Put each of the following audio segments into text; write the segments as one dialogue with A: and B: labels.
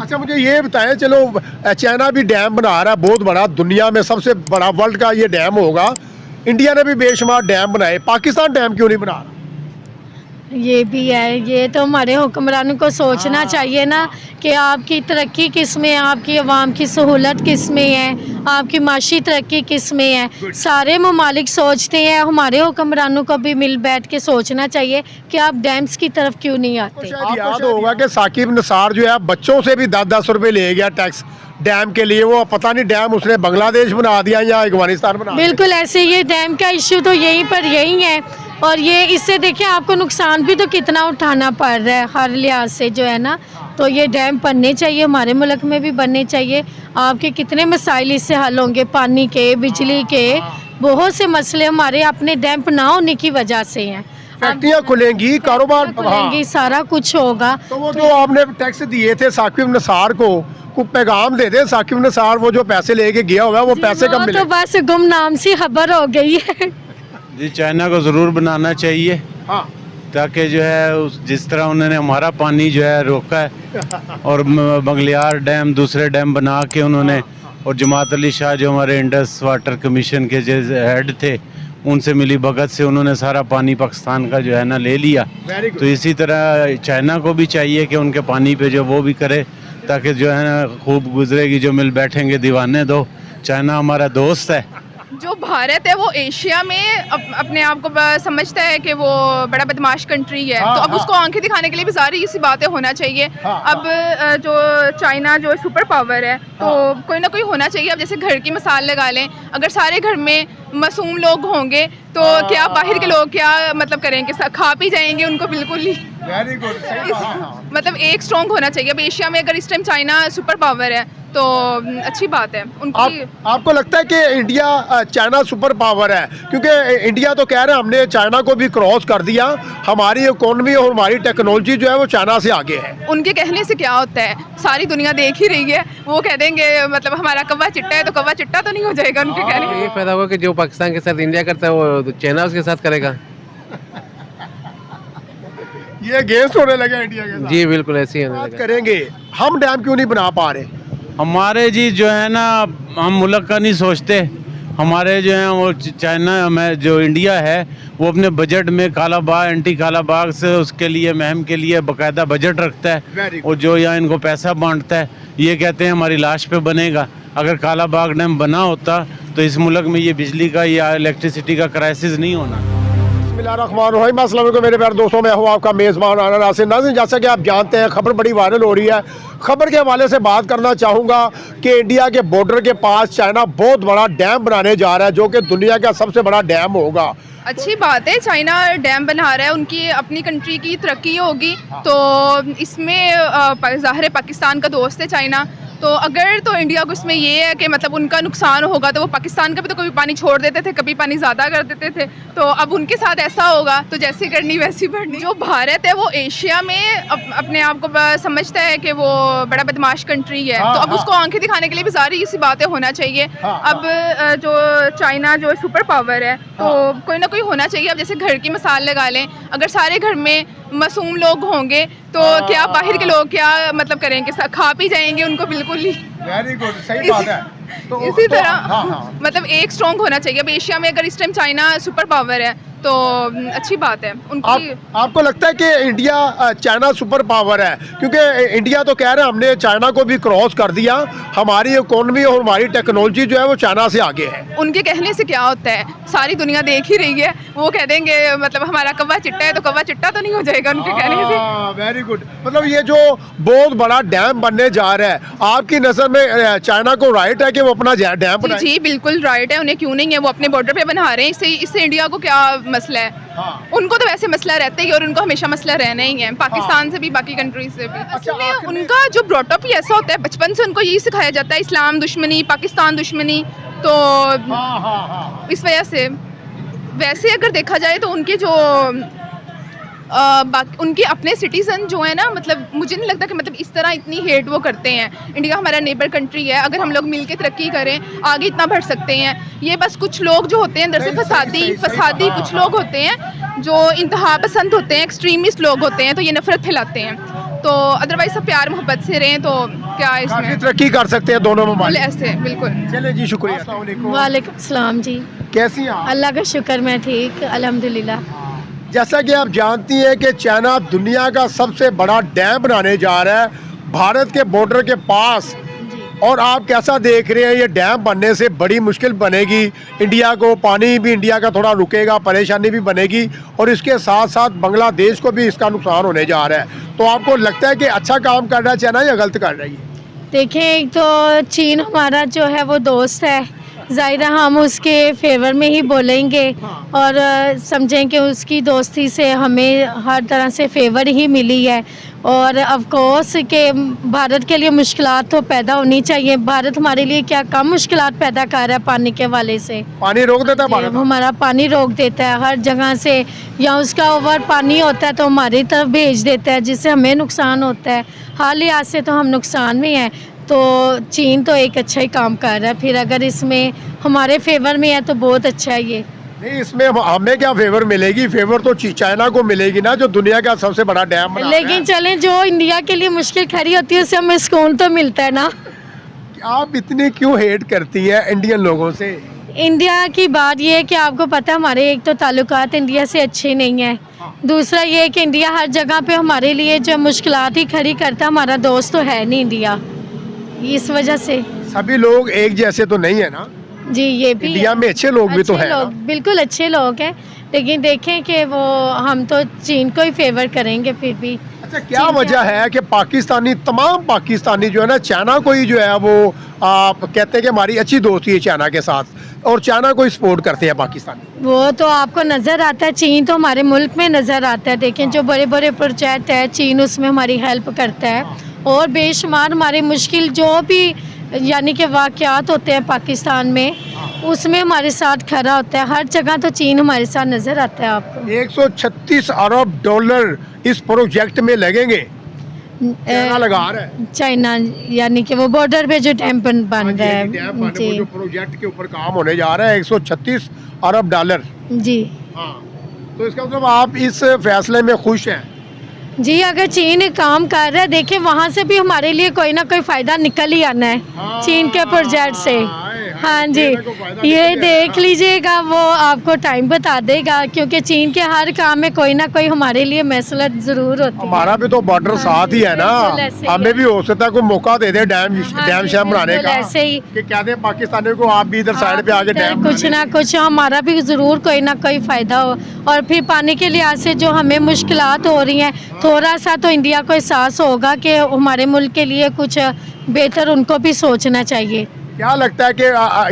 A: अच्छा मुझे ये बताएं, चलो चाइना भी डैम बना रहा है बहुत बड़ा, दुनिया में सबसे बड़ा वर्ल्ड का ये डैम होगा। इंडिया ने भी बेशुमार डैम बनाए, पाकिस्तान डैम क्यों नहीं बना रहा?
B: ये भी है, ये तो हमारे हुक्मरानों को सोचना चाहिए ना कि आपकी तरक्की किस में है, आपकी आवाम की सहूलत किस में है, आपकी माशी तरक्की किस में है। सारे ममालिक सोचते हैं, हमारे हुक्मरानों को भी मिल बैठ के सोचना चाहिए कि आप डैम्स की तरफ क्यों नहीं आते।
A: शायद याद होगा कि साकिब निसार जो है बच्चों से भी 10-10 रुपए ले गया टैक्स डैम के लिए। वो पता नहीं डैम उसने बांग्लादेश बना दिया या अफगानिस्तान बना दिया।
B: बिल्कुल ऐसे, ये डैम का इश्यू तो यहीं पर यही है। और ये इससे देखिए आपको नुकसान भी तो कितना उठाना पड़ रहा है हर लिहाज से जो है ना। तो ये डैम बनने चाहिए, हमारे मुल्क में भी बनने चाहिए। आपके कितने मसाइल इससे हल होंगे, पानी के, बिजली के, बहुत से मसले हमारे अपने डैम ना होने की वजह से हैं।
A: फैक्ट्रियाँ खुलेंगी, कारोबार
B: खुलेंगी, सारा कुछ होगा।
A: तो वो जो आपने टैक्स दिए थे साकिब निसार को पैगाम दे दे, साकिब निसार वो जो पैसे लेके गया हुआ है वो पैसे कब मिले?
B: तो बस गुमनाम सी खबर हो गई है।
C: जी चाइना को ज़रूर बनाना चाहिए,
A: हाँ।
C: ताकि जो है जिस तरह उन्होंने हमारा पानी जो है रोका है और बंगलियार डैम दूसरे डैम बना के उन्होंने, और जमात अली शाह जो हमारे इंडस वाटर कमीशन के जो हेड थे उनसे मिली भगत से उन्होंने सारा पानी पाकिस्तान का जो है ना ले लिया। तो इसी तरह चाइना को भी चाहिए कि उनके पानी पे जो वो भी करे, ताकि जो है ना खूब गुजरेगी। जो मिल बैठेंगे दीवाने दो, चाइना हमारा दोस्त है।
D: जो भारत है वो एशिया में अपने आप को समझता है कि वो बड़ा बदमाश कंट्री है। तो अब उसको आंखें दिखाने के लिए भी सारी इसी बातें होना चाहिए। अब जो चाइना जो सुपर पावर है तो कोई ना कोई होना चाहिए। अब जैसे घर की मिसाल लगा लें, अगर सारे घर में मासूम लोग होंगे तो क्या बाहर के लोग क्या मतलब करेंगे, खा पी जाएंगे उनको बिल्कुल ही।
A: Very good.
D: मतलब एक स्ट्रॉन्ग होना चाहिए। अब एशिया में अगर इस टाइम चाइना सुपर पावर है तो अच्छी बात है उनकी।
A: आपको लगता है कि इंडिया चाइना सुपर पावर है? क्योंकि इंडिया तो कह रहे हैं हमने चाइना को भी क्रॉस कर दिया, हमारी इकोनॉमी और हमारी टेक्नोलॉजी जो है वो चाइना से आगे है।
D: उनके कहने से क्या होता है, सारी दुनिया देख ही रही है। वो कह देंगे मतलब हमारा कौवा चिट्टा है तो कौवा चिट्टा तो नहीं हो जाएगा उनके कहने से।
E: ये फायदा होगा कि जो पाकिस्तान के साथ इंडिया करता है वो चाइना उसके साथ करेगा।
A: ये अगेंस्ट होने लगा इंडिया के साथ।
E: जी बिल्कुल ऐसे ही
A: बात करेंगे, हम डैम क्यों नहीं बना पा रहे?
C: हमारे जी जो है ना, हम मुल्क का नहीं सोचते। हमारे जो है वो चाइना में जो इंडिया है वो अपने बजट में काला बाग, एंटी काला बाग से उसके लिए महम के लिए बाकायदा बजट रखता है। और जो यहाँ इनको पैसा बांटता है, ये कहते हैं हमारी लाश पे बनेगा। अगर काला बाग डैम बना होता तो इस मुल्क में ये बिजली का या इलेक्ट्रिसिटी का क्राइसिस नहीं होना।
A: अस्सलाम मेरे प्यारे दोस्तों, मैं हूँ आपका मेज़बान आना नासिर। नाज़रीन, जैसा कि आप जानते हैं खबर बड़ी वायरल हो रही है। खबर के हवाले से बात करना चाहूँगा कि इंडिया के बॉर्डर के पास चाइना बहुत बड़ा डैम बनाने जा रहा है, जो कि दुनिया का सबसे बड़ा डैम होगा।
D: अच्छी बात है, चाइना डैम बना रहा है, उनकी अपनी कंट्री की तरक्की होगी। तो इसमें ज़ाहिर है पाकिस्तान का दोस्त है चाइना। तो अगर तो इंडिया को इसमें ये है कि मतलब उनका नुकसान होगा तो वो पाकिस्तान का भी तो कभी पानी छोड़ देते थे, कभी पानी ज़्यादा कर देते थे। तो अब उनके साथ ऐसा होगा तो जैसी करनी वैसी बढ़नी। जो भारत है वो एशिया में अपने आप को समझता है कि वो बड़ा बदमाश कंट्री है। तो अब उसको आंखें दिखाने के लिए भी सारी इसी बातें होना चाहिए। अब जो चाइना जो सुपर पावर है तो कोई ना कोई होना चाहिए। अब जैसे घर की मिसाल लगा लें, अगर सारे घर में मासूम लोग होंगे तो क्या बाहर के लोग क्या मतलब करेंगे, खा पी जाएंगे उनको बिल्कुल ही।
A: वेरी गुड, सही बात है। तो
D: इसी तरह मतलब एक स्ट्रॉन्ग होना चाहिए। अब एशिया में अगर इस टाइम चाइना सुपर पावर है तो अच्छी बात है उनकी।
A: आपको लगता है कि इंडिया चाइना सुपर पावर है? क्योंकि इंडिया तो कह रहे हैं हमने चाइना को भी क्रॉस कर दिया, हमारी इकोनॉमी और हमारी टेक्नोलॉजी जो है वो चाइना से आगे है।
D: उनके कहने से क्या होता है, सारी दुनिया देख ही रही है। वो कह देंगे मतलब हमारा कौवा चिट्टा है तो कौवा चिट्टा तो नहीं हो जाएगा उनके कहने से।
A: Very good. मतलब ये जो बहुत बड़ा डैम बनने जा रहा है, आपकी नज़र में चाइना को राइट है कि वो अपना डैम बनाए?
D: जी बिल्कुल राइट है, उन्हें क्यों नहीं है। वो अपने बॉर्डर पे बना रहे हैं, इससे इंडिया को क्या मसला है? उनको तो वैसे मसला रहता ही और उनको हमेशा मसला रहना ही है, पाकिस्तान से भी बाकी कंट्रीज से भी। असल उनका जो ब्रॉटअप ही ऐसा होता है, बचपन से उनको यही सिखाया जाता है, इस्लाम दुश्मनी, पाकिस्तान दुश्मनी। तो इस वजह से वैसे अगर देखा जाए तो उनके जो उनके अपने सिटीज़न जो है ना, मतलब मुझे नहीं लगता कि मतलब इस तरह इतनी हेट वो करते हैं। इंडिया हमारा नेबर कंट्री है, अगर हम लोग मिलके तरक्की करें आगे इतना बढ़ सकते हैं। ये बस कुछ लोग जो होते हैं अंदर से फसादी कुछ लोग होते हैं जो इंतहा पसंद होते हैं, एक्सट्रीमिस्ट लोग होते हैं, तो ये नफरत फैलाते हैं। तो तो अदरवाइज सब प्यार मोहब्बत से रहें तो क्या
A: काफी
D: इसमें
A: तरक्की कर सकते हैं दोनों
D: बिल्कुल
A: ममालिक।
D: ऐसे बिल्कुल।
A: चलिए जी, शुक्रिया। अस्सलाम वालेकुम।
B: वालेकुम सलाम जी।
A: कैसी हैं आप?
B: अल्लाह का शुक्र, मैं ठीक, अल्हम्दुलिल्लाह।
A: जैसा कि आप जानती हैं कि चाइना दुनिया का सबसे बड़ा डैम बनाने जा रहा है भारत के बॉर्डर के पास,
B: जी
A: और आप कैसा देख रहे हैं ये डैम बनने से बड़ी मुश्किल बनेगी इंडिया को, पानी भी इंडिया का थोड़ा रुकेगा, परेशानी भी बनेगी, और इसके साथ साथ बांग्लादेश को भी इसका नुकसान होने जा रहा है। तो आपको लगता है कि अच्छा काम कर रहा है चाइना या गलत कर रही है?
B: देखें, एक तो चीन हमारा जो है वो दोस्त है, ज़ाहिर है हम उसके फेवर में ही बोलेंगे और समझें कि उसकी दोस्ती से हमें हर तरह से फेवर ही मिली है। और ऑफ कोर्स के भारत के लिए मुश्किलात तो पैदा होनी चाहिए। भारत हमारे लिए क्या कम मुश्किलात पैदा कर रहा है पानी के हवाले से?
A: पानी रोक देता है
B: जी,
A: भारत?
B: हमारा पानी रोक देता है हर जगह से, या उसका ओवर पानी होता है तो हमारी तरफ भेज देता है, जिससे हमें नुकसान होता है। हर लिहाज से तो हम नुकसान में हैं। तो चीन तो एक अच्छा ही काम कर रहा है, फिर अगर इसमें हमारे फेवर में है तो बहुत अच्छा है ये।
A: नहीं, इसमें हमें क्या फेवर मिलेगी? फेवर तो चाइना को मिलेगी ना, जो दुनिया का सबसे बड़ा डैम बना रहा है।
B: लेकिन चलें, जो इंडिया के लिए मुश्किल खड़ी होती है उससे हमें सुकून तो मिलता है ना।
A: आप इतनी क्यों हेट करती हैं इंडियन लोगों से?
B: इंडिया की बात ये है कि आपको पता है हमारे एक तो ताल्लुकात इंडिया से अच्छे नहीं हैं, दूसरा ये है कि इंडिया हर जगह पे हमारे लिए जो मुश्किलात ही खड़ी करता है, हमारा दोस्त तो है नहीं इंडिया, इस वजह से।
A: सभी लोग एक जैसे तो नहीं है ना
B: जी, ये भी
A: इंडिया
B: है।
A: में, अच्छे लोग भी तो
B: अच्छे
A: है ना?
B: लोग, बिल्कुल अच्छे लोग हैं, लेकिन देखें कि वो हम तो चीन को ही फेवर करेंगे फिर भी।
A: अच्छा, क्या
B: चीन
A: वजह है कि पाकिस्तानी, तमाम पाकिस्तानी जो है ना चाइना को ही जो है वो आप कहते हैं कि हमारी अच्छी दोस्ती है चाइना के साथ, और चाइना को ही सपोर्ट करते हैं पाकिस्तानी?
B: वो तो आपको नज़र आता है, चीन तो हमारे मुल्क में नज़र आता है। देखें, जो बड़े बड़े प्रोजेक्ट है चीन उसमें हमारी हेल्प करता है, और बेशुमार हमारे मुश्किल जो भी यानी कि वाक़यात होते हैं पाकिस्तान में, उसमें हमारे साथ खड़ा होता है। हर जगह तो चीन हमारे साथ नज़र आता है आपको।
A: 136 अरब डॉलर इस प्रोजेक्ट में लगेंगे, चाइना लगा रहा है।
B: चाइना, यानी कि वो बॉर्डर पे जो डैम बन
A: हाँ जी,
B: रहा
A: एक डैम बन
B: है।
A: रहा है, वो जो प्रोजेक्ट के ऊपर काम होने जा रहा है, 136 अरब डॉलर।
B: जी
A: हाँ, तो इसका मतलब आप इस फैसले में खुश हैं?
B: जी, अगर चीन काम कर रहा है, देखिए वहाँ से भी हमारे लिए कोई ना कोई फ़ायदा निकल ही आना है चीन के प्रोजेक्ट से। हाँ जी, ये देख लीजिएगा, वो आपको टाइम बता देगा, क्योंकि चीन के हर काम में कोई ना कोई हमारे लिए मसलत ज़रूर होती है।
A: हमारा भी तो बॉर्डर साथ ही है ना,
B: बिल्कुल ऐसे ही
A: हमें
B: है।
A: भी हो सकता है कोई मौका दे दे डैम
B: हाँ जी,
A: शैम बनाने
B: बिल्कुल
A: का,
B: ऐसे ही।
A: कि कहते हैं पाकिस्तानियों को आप भी इधर साइड पे आके डैम
B: कुछ ना कुछ हमारा भी ज़रूर कोई ना कोई फ़ायदा हो, और फिर पानी के लिहाज से जो हमें मुश्किलात हो रही हैं, थोड़ा सा तो इंडिया को एहसास होगा कि हमारे मुल्क के लिए कुछ बेहतर उनको भी सोचना चाहिए।
A: क्या लगता है कि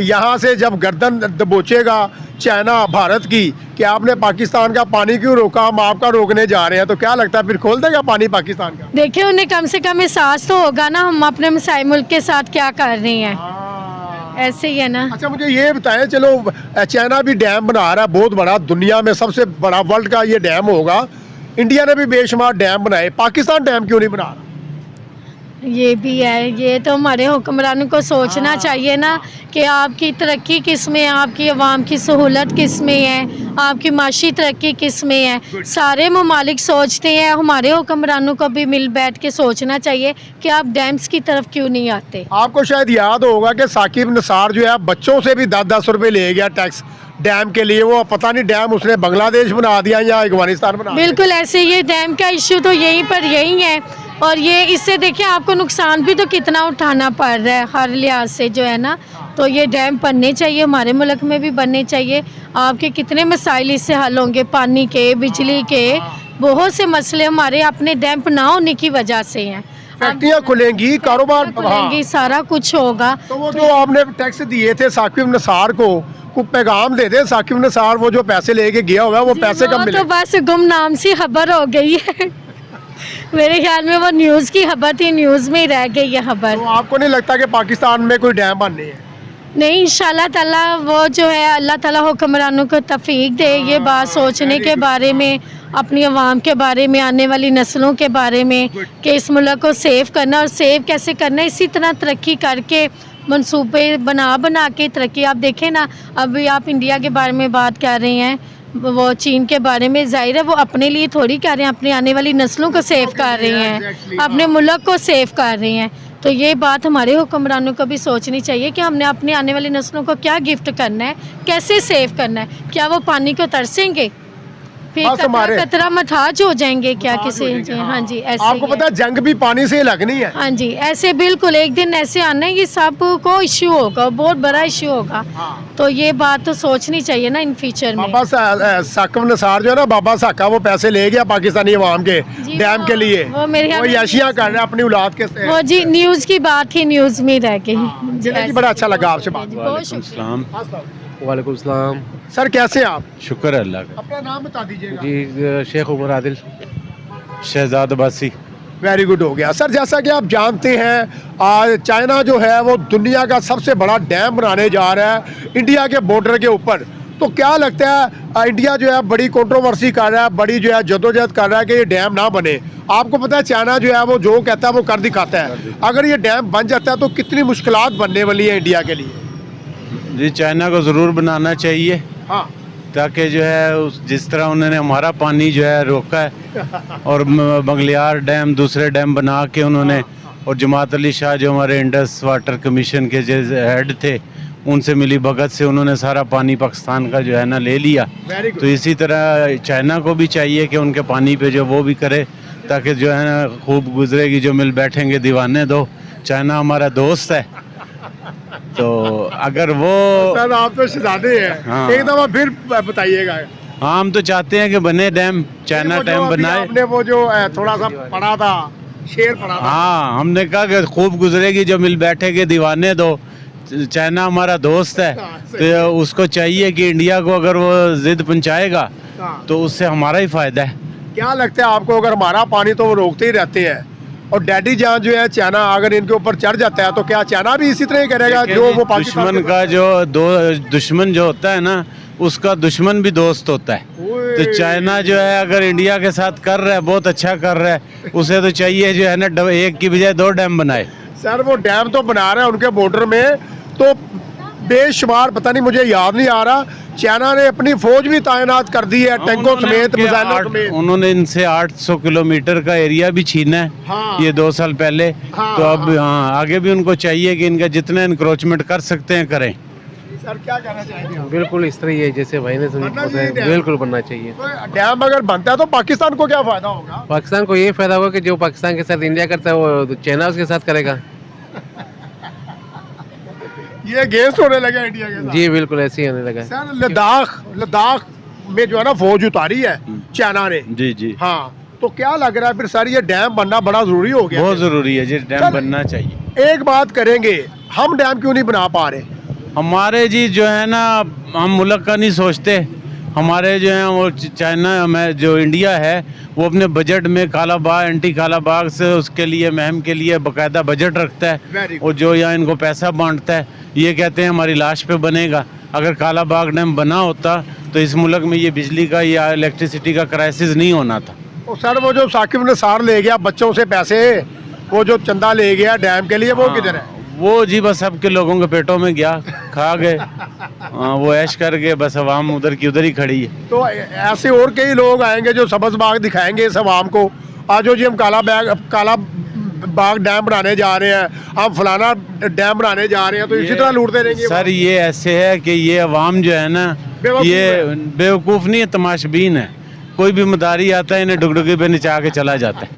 A: यहाँ से जब गर्दन दबोचेगा चाइना भारत की कि आपने पाकिस्तान का पानी क्यों रोका, हम आपका रोकने जा रहे हैं, तो क्या लगता है फिर खोल देगा पानी पाकिस्तान का?
B: देखिए, उन्हें कम से कम एहसास तो होगा ना हम अपने मसाई मुल्क के साथ क्या कर रहे हैं। ऐसे ही है ना।
A: अच्छा, मुझे ये बताएं, चलो चाइना भी डैम बना रहा है बहुत बड़ा, दुनिया में सबसे बड़ा वर्ल्ड का ये डैम होगा, इंडिया ने भी बेशुमार डैम बनाए, पाकिस्तान डैम क्यों नहीं बना रहा?
B: ये भी है, ये तो हमारे हुक्मरानों को सोचना चाहिए ना कि आपकी तरक्की किस में है, आपकी आवाम की सहूलत किस में है, आपकी माशी तरक्की किस में है। सारे ममालिक सोचते हैं, हमारे हुक्मरानों को भी मिल बैठ के सोचना चाहिए कि आप डैम्स की तरफ क्यों नहीं आते।
A: आपको शायद याद होगा कि साकिब निसार जो है बच्चों से भी 10-10 रुपए ले गया टैक्स डैम के लिए, वो पता नहीं डैम उसने बांग्लादेश बना दिया या अफगानिस्तान बना दिया।
B: बिल्कुल ऐसे, ये डैम का इश्यू तो यहीं पर यही है, और ये इससे देखिए आपको नुकसान भी तो कितना उठाना पड़ रहा है हर लिहाज से जो है ना। तो ये डैम बनने चाहिए, हमारे मुल्क में भी बनने चाहिए। आपके कितने मसाइल इससे हल होंगे, पानी के, बिजली के, बहुत से मसले हमारे अपने डैम ना होने की वजह से हैं।
A: फैक्ट्रियाँ खुलेंगी, कारोबार
B: खुलेंगी, सारा कुछ होगा।
A: तो वो जो आपने टैक्स दिए थे साकिब निसार को पैगाम दे दे, साकिब निसार वो जो पैसे लेके गया हुआ है वो पैसे कब मिले?
B: तो बस गुमनाम सी खबर हो गई है मेरे ख्याल में वो न्यूज़ की खबर थी, न्यूज़ में ही रह गई ये खबर।
A: तो आपको नहीं लगता कि पाकिस्तान में कोई डैम बननी है?
B: नहीं, इंशाल्लाह ताला वो जो है अल्लाह ताला हुक्मरानों को तौफीक दे ये बात सोचने के बारे में, अपनी आवाम के बारे में, आने वाली नस्लों के बारे में, कि इस मुल्क को सेव करना, और सेव कैसे करना, इसी तरह तरक्की करके मंसूबे बना के तरक्की। आप देखें ना, अभी आप इंडिया के बारे में बात कर रहे हैं, वो चीन के बारे में, जाहिर है वो अपने लिए थोड़ी कर रहे हैं, अपनी आने वाली नस्लों को सेव कर रहे हैं, अपने मुल्क को सेव कर रहे हैं। तो ये बात हमारे हुक्मरानों को भी सोचनी चाहिए कि हमने अपनी आने वाली नस्लों को क्या गिफ्ट करना है, कैसे सेव करना है। क्या वो पानी को तरसेंगे, फिर
A: बस हमारे-
B: कतरा मथाज हो जाएंगे क्या किसी? हाँ जी, ऐसे
A: आपको
B: ही है।
A: पता है जंग भी पानी से ही लगनी है।
B: हाँ जी, ऐसे बिल्कुल एक दिन ऐसे आना है, ये सब को इश्यू होगा, बहुत बड़ा इश्यू होगा। तो ये बात तो सोचनी चाहिए ना इन फ्यूचर में।
A: बाबा साकिब निसार जो है ना, बाबा साका, वो पैसे ले गया पाकिस्तानी अवाम के
B: जी,
A: डैम के लिए।
B: वो मेरे ख्याल में-
A: याशियां कर रहे हैं अपनी औलाद के से।
B: वो जी न्यूज़ की बात ही न्यूज़ में रह गई। जी,
A: चलिए जी, बड़ा अच्छा लगा आपसे बात।
B: बहुत शुक्रिया।
C: सलाम।
E: वालेकुम सलाम।
A: सर कैसे हैं आप?
C: शुक्र है अल्लाह का।
A: अपना नाम बता दीजिएगा।
E: जी शेख उमर आदिल।
C: शहजाद अब्बासी।
A: वेरी गुड हो गया सर। जैसा कि आप जानते हैं, आज चाइना जो है वो दुनिया का सबसे बड़ा डैम बनाने जा रहा है इंडिया के बॉर्डर के ऊपर। तो क्या लगता है इंडिया जो है बड़ी कंट्रोवर्सी कर रहा है, बड़ी जो है जद्दोजहद कर रहा है कि ये डैम ना बने। आपको पता है चाइना जो है वो जो कहता है वो कर दिखाता है। अगर ये डैम बन जाता है तो कितनी मुश्किलात बनने वाली है इंडिया के लिए।
C: जी, चाइना को ज़रूर बनाना चाहिए,
A: हाँ,
C: ताकि जो है जिस तरह उन्होंने हमारा पानी जो है रोका है और बंगलियार डैम दूसरे डैम बना के उन्होंने, और जमात अली शाह जो हमारे इंडस वाटर कमीशन के जो हेड थे, उनसे मिली भगत से उन्होंने सारा पानी पाकिस्तान का जो है ना ले लिया।
A: Very good.
C: तो इसी तरह चाइना को भी चाहिए कि उनके पानी पे जो वो भी करे, ताकि जो है ना खूब गुजरेगी, जो मिल बैठेंगे दीवाने दो। चाइना हमारा दोस्त है, तो अगर वो
A: सर आप तो शहजादे हैं।
C: हाँ।
A: एक दफा फिर बताइएगा।
C: हाँ, हम तो चाहते हैं कि बने डैम, चाइना
A: वो जो
C: डैम
A: अभी
C: बनाए।
A: आपने वो जो थोड़ा सा पढ़ा था, शेर पढ़ा था।
C: हाँ, हमने कहा कि खूब गुजरेगी, जो मिल बैठेगी दीवाने दो। चाइना हमारा दोस्त है, तो उसको चाहिए कि इंडिया को अगर वो जिद पहुंचाएगा
A: हाँ।
C: तो उससे हमारा ही फायदा है।
A: क्या लगता है आपको, अगर हमारा पानी तो वो रोकते ही रहते हैं, और डैडी जान जो है चाइना अगर इनके ऊपर चढ़ जाता है तो क्या चाइना भी इसी तरह ही करेगा
C: देखिए
A: जो
C: जी,
A: वो पाकिस्तान
C: दुश्मन
A: के
C: का जो दुश्मन जो होता है ना, उसका दुश्मन भी दोस्त होता है।
A: ओए।
C: तो चाइना जो है अगर इंडिया के साथ कर रहा है, बहुत अच्छा कर रहा है, उसे तो चाहिए जो है ना एक की बजाय 2 डैम बनाए।
A: सर वो डैम तो बना रहे हैं उनके बॉर्डर में, तो बेशुमार, पता नहीं मुझे याद नहीं आ रहा, चाइना ने अपनी फौज भी तैनात कर दी है, टैंकों
C: उन्होंने
A: समेत,
C: उनके
A: मिसाइलों
C: 8
A: समेत।
C: उन्होंने इनसे 800 किलोमीटर का एरिया भी छीना है।
A: हाँ।
C: ये 2 साल पहले।
A: हाँ,
C: तो अब हाँ, आगे भी उनको चाहिए कि इनका जितना इंक्रोचमेंट कर सकते हैं करें।
A: सर क्या कहना चाहेंगे आप?
E: बिल्कुल इस तरह ही है जैसे भाई ने
A: बनना
E: बताया,
A: चाहिए डैम।
E: बिल्कुल बनना चाहिए।
A: तो डैम अगर बनता है तो पाकिस्तान को क्या फायदा होगा?
E: पाकिस्तान को ये फायदा होगा कि जो पाकिस्तान के साथ इंडिया करता है वो चाइना उसके साथ करेगा।
A: ये अगेंस्ट होने लगा इंडिया के साथ।
E: जी बिल्कुल ऐसे ही होने लगा है।
A: सर लद्दाख में जो है ना फौज उतारी है चाइना ने।
C: जी जी,
A: हाँ, तो क्या लग रहा है फिर सर ये डैम बनना बड़ा जरूरी हो गया?
C: बहुत ज़रूरी है जी, डैम
A: सर-
C: बनना चाहिए।
A: एक बात करेंगे, हम डैम क्यों नहीं बना पा रहे?
C: हमारे जी जो है ना, हम मुल्क का नहीं सोचते। हमारे जो है वो चाइना में जो इंडिया है वो अपने बजट में काला बाग, एंटी काला बाग से उसके लिए महम के लिए बाकायदा बजट रखता है।
A: Very
C: और जो यहाँ इनको पैसा बांटता है, ये कहते हैं हमारी लाश पे बनेगा। अगर काला बाग डैम बना होता तो इस मुल्क में ये बिजली का या इलेक्ट्रिसिटी का क्राइसिस नहीं होना था।
A: तो सर वो जो साकिब निसार ले गया बच्चों से पैसे, वो जो चंदा ले गया डैम के लिए, वो किधर है?
C: वो जी बस सबके लोगों के पेटों में गया, खा गए। वो ऐश कर गए, बस अवाम उधर की उधर ही खड़ी है।
A: तो ऐसे और कई लोग आएंगे जो सब्ज बाग दिखाएंगे इस अवाम को, आज जी हम काला बाग डैम बनाने जा रहे हैं, हम फलाना डैम बनाने जा रहे हैं, तो इसी तरह लूटते रहेंगे।
C: सर ये ऐसे है कि ये अवाम जो है ना,
A: बेवकूफ
C: ये
A: है।
C: बेवकूफ़ नहीं है, तमाशबीन है। कोई भी मदारी आता है इन्हें डुगडुगी पे नचा के चला जाता है।